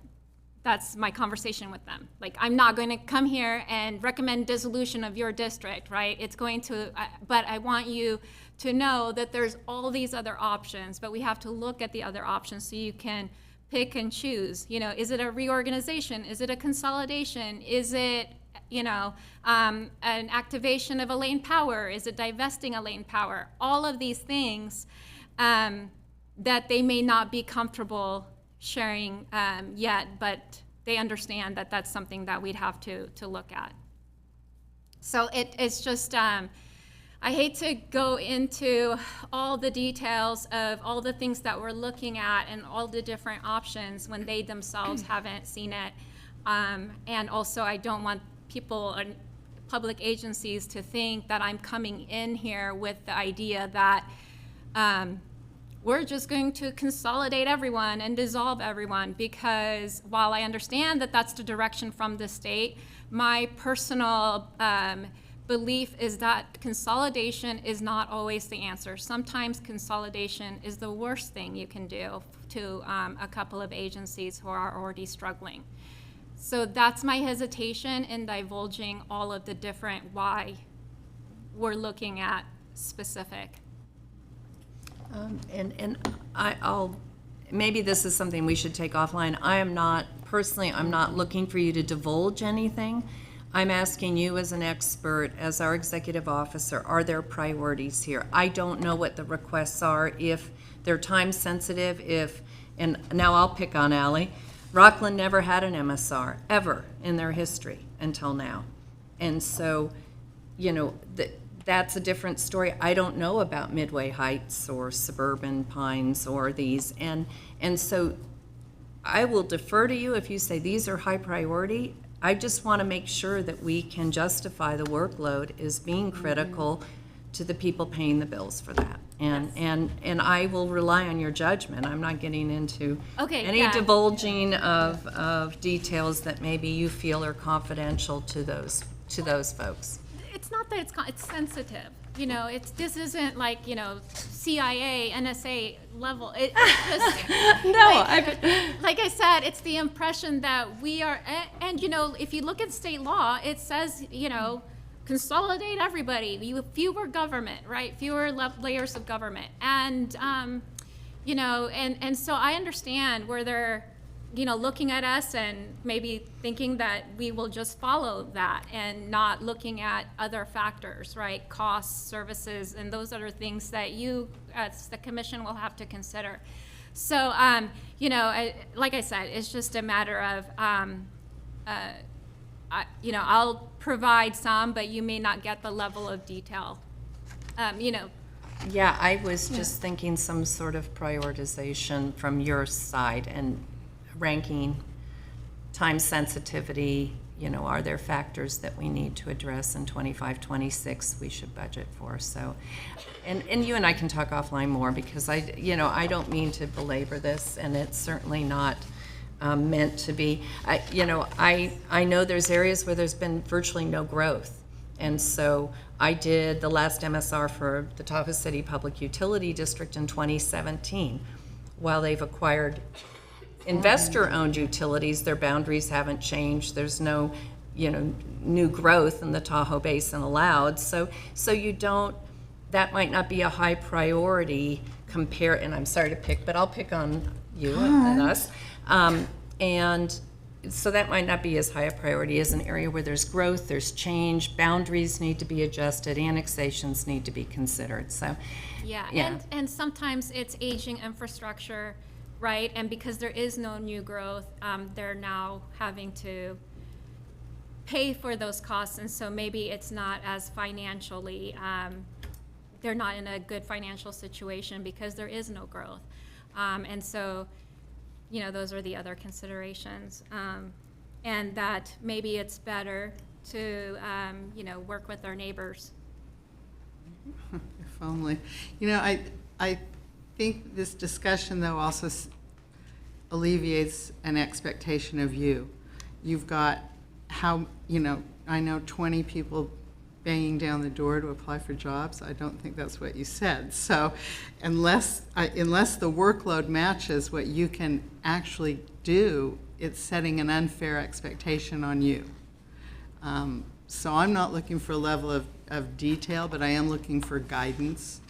that's my conversation with them. Like, I'm not going to come here and recommend dissolution of your district, right? It's going to, but I want you to know that there's all these other options, but we have to look at the other options so you can pick and choose. Is it a reorganization? Is it a consolidation? Is it, an activation of a lane power? Is it divesting a lane power? All of these things that they may not be comfortable sharing yet, but they understand that that's something that we'd have to look at. So it's just, I hate to go into all the details of all the things that we're looking at and all the different options when they themselves haven't seen it. And also, I don't want people and public agencies to think that I'm coming in here with the idea that we're just going to consolidate everyone and dissolve everyone, because while I understand that that's the direction from the state, my personal belief is that consolidation is not always the answer. Sometimes consolidation is the worst thing you can do to a couple of agencies who are already struggling. So that's my hesitation in divulging all of the different why we're looking at specific. And I'll, maybe this is something we should take offline. I'm not looking for you to divulge anything. I'm asking you as an expert, as our executive officer, are there priorities here? I don't know what the requests are, if they're time sensitive, and now I'll pick on Ally. Rockland never had an MSR, ever, in their history until now. And so, that's a different story. I don't know about Midway Heights or Suburban Pines or these. And so I will defer to you if you say these are high priority. I just want to make sure that we can justify the workload as being critical to the people paying the bills for that. And I will rely on your judgment. I'm not getting into any divulging of details that maybe you feel are confidential to those folks. It's not that it's sensitive. This isn't like, CIA, NSA level. It's just, like I said, it's the impression that we are, and if you look at state law, it says, consolidate everybody, fewer government, right? Fewer layers of government. And, and so I understand where looking at us and maybe thinking that we will just follow that and not looking at other factors, right? Costs, services, and those other things that you, as the commission, will have to consider. So, like I said, it's just a matter of, I'll provide some, but you may not get the level of detail. Yeah, I was just thinking some sort of prioritization from your side and ranking, time sensitivity, are there factors that we need to address in 25, 26 we should budget for? So, and you and I can talk offline more because I don't mean to belabor this, and it's certainly not meant to be. I know there's areas where there's been virtually no growth. And so I did the last MSR for the Tahoe City Public Utility District in 2017. While they've acquired investor-owned utilities, their boundaries haven't changed. There's no, new growth in the Tahoe Basin allowed. So that might not be a high priority and I'm sorry to pick, but I'll pick on you and us. And so that might not be as high a priority as an area where there's growth, there's change, boundaries need to be adjusted, annexations need to be considered. So, yeah. And sometimes it's aging infrastructure, right? And because there is no new growth, they're now having to pay for those costs, and so maybe it's not as financially, they're not in a good financial situation because there is no growth. And so, those are the other considerations. And that maybe it's better to, work with our neighbors. If only. I think this discussion, though, also alleviates an expectation of you. You've got I know 20 people banging down the door to apply for jobs. I don't think that's what you said. So unless the workload matches what you can actually do, it's setting an unfair expectation on you. So I'm not looking for a level of detail, but I am looking for guidance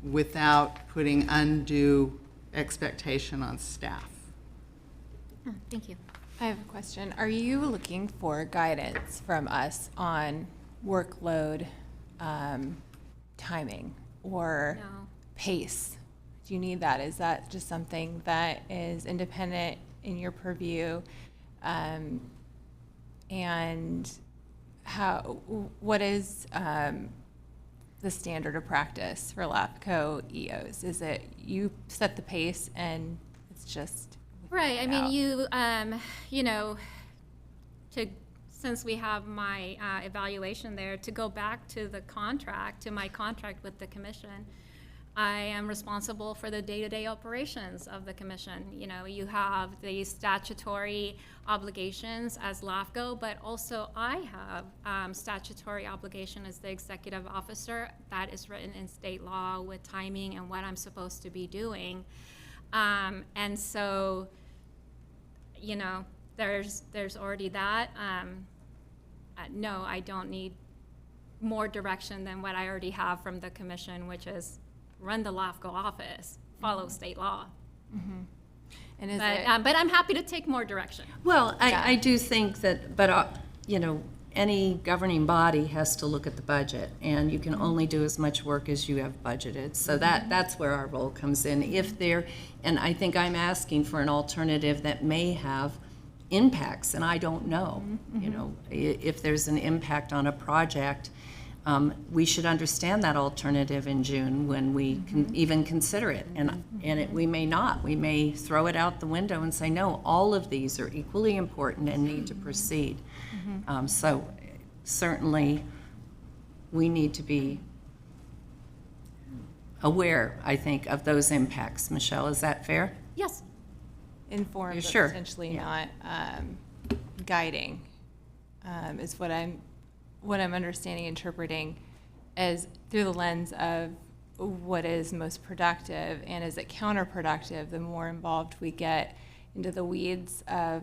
without putting undue expectation on staff. Thank you. I have a question. Are you looking for guidance from us on workload timing or No. pace? Do you need that? Is that just something that is independent in your purview? And what is the standard of practice for LAFCO EOs? Is it you set the pace and it's just Right. I out? mean, since we have my evaluation there, to go back to my contract with the commission, I am responsible for the day-to-day operations of the commission. You have the statutory obligations as LAFCO, but also I have statutory obligation as the executive officer that is written in state law with timing and what I'm supposed to be doing. And so, there's already that. No, I don't need more direction than what I already have from the commission, which is run the LAFCO office, follow state law. And is But I'm happy to take more direction. Well, I do think that, but, any governing body has to look at the budget, and you can only do as much work as you have budgeted. So that's where our role comes in. And I think I'm asking for an alternative that may have impacts, and I don't know. If there's an impact on a project, we should understand that alternative in June when we can even consider it. We may not. We may throw it out the window and say, no, all of these are equally important and need to proceed. So certainly we need to be aware, I think, of those impacts. Michelle, is that fair? Yes. informed, You're but sure? potentially Yeah. not guiding, is what I'm understanding, interpreting as through the lens of what is most productive, and is it counterproductive the more involved we get into the weeds of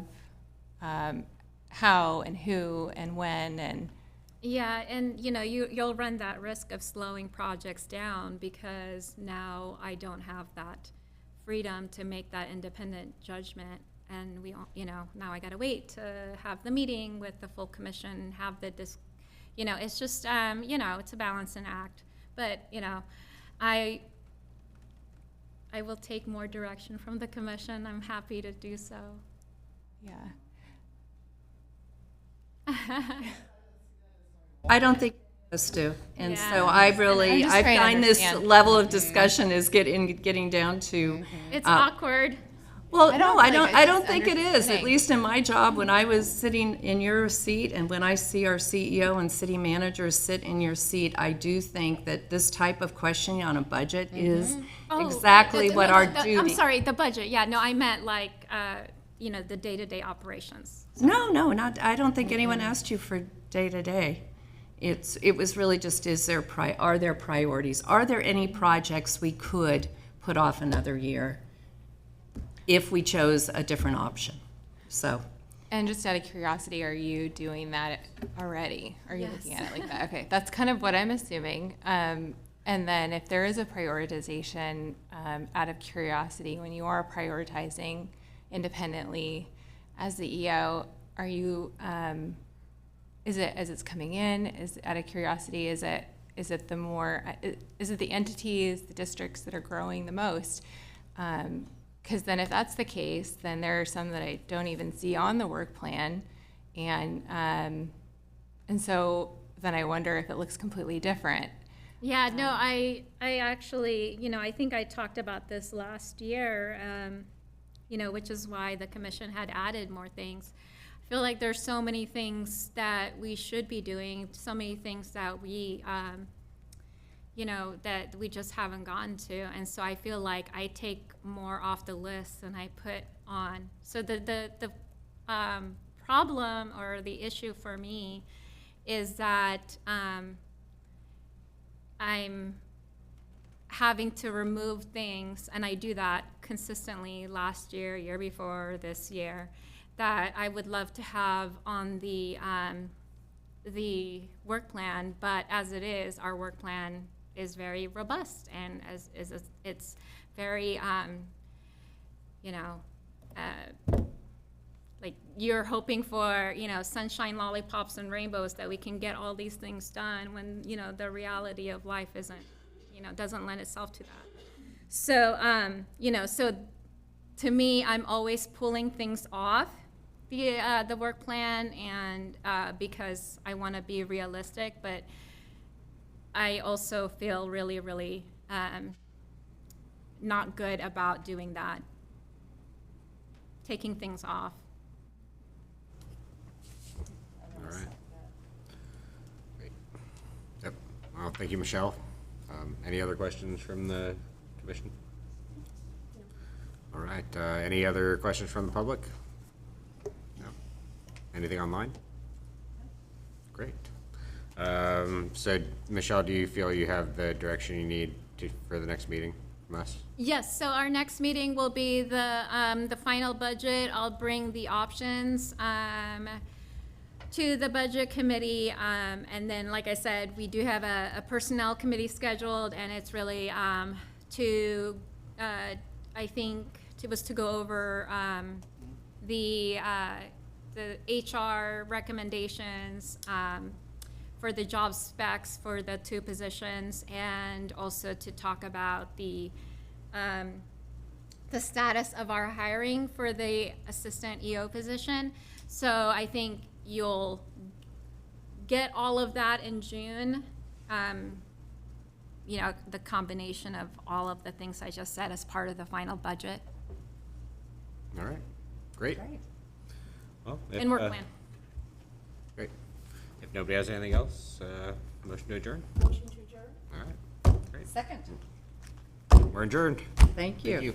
how and who and when and Yeah, and you'll run that risk of slowing projects down because now I don't have that freedom to make that independent judgment. And we, now I gotta wait to have the meeting with the full commission, have the it's just, it's a balancing act. But, I will take more direction from the commission. I'm happy to do so. Yeah. I don't think us do. And Yeah. so I I'm really, just I trying to find this understand. level of discussion is getting down to, It's awkward. well, I no, don't I like don't, it, I just don't think it is. At understanding. least in my job, when I was sitting in your seat and when I see our CEO and city managers sit in your seat, I do think that this type of questioning on a budget is exactly what our duty. I'm sorry, the budget. Yeah, no, I meant like, the day-to-day operations. No, not, I don't think anyone asked you for day-to-day. It was really just, are there priorities? Are there any projects we could put off another year if we chose a different option? So, And just out of curiosity, are you doing that already? Are you Yes. looking at it like that? Okay, that's kind of what I'm assuming. And then if there is a prioritization, out of curiosity, when you are prioritizing independently as the EO, are you, is it as it's coming in? Is out of curiosity, is it the entities, the districts that are growing the most? Because then if that's the case, then there are some that I don't even see on the work plan. And so then I wonder if it looks completely different. Yeah, no, I actually, I think I talked about this last year, which is why the commission had added more things. I feel like there's so many things that we should be doing, so many things that we, that we just haven't gotten to. And so I feel like I take more off the list than I put on. So the problem or the issue for me is that I'm having to remove things, and I do that consistently last year, year before, this year, that I would love to have on the work plan, but as it is, our work plan is very robust, and it's very, like you're hoping for, sunshine, lollipops, and rainbows, that we can get all these things done when, the reality of life isn't, doesn't lend itself to that. So, so to me, I'm always pulling things off the work plan, and because I want to be realistic, but I also feel really, really not good about doing that, taking things off. All right. Great. Yep. Well, thank you, Michelle. Any other questions from the commission? All right. Any other questions from the public? No. Anything online? Great. So, Michelle, do you feel you have the direction you need for the next meeting from us? Yes, so our next meeting will be the final budget. I'll bring the options to the budget committee, and then, like I said, we do have a personnel committee scheduled, and it's really I think it was to go over the HR recommendations for the job specs for the two positions, and also to talk about the status of our hiring for the assistant EO position. So I think you'll get all of that in June. The combination of all of the things I just said as part of the final budget All right. Great. Well, and work plan. Great. If nobody has anything else, motion to adjourn. Motion to adjourn? All right. Great. second. We're adjourned. Thank you. Thank you.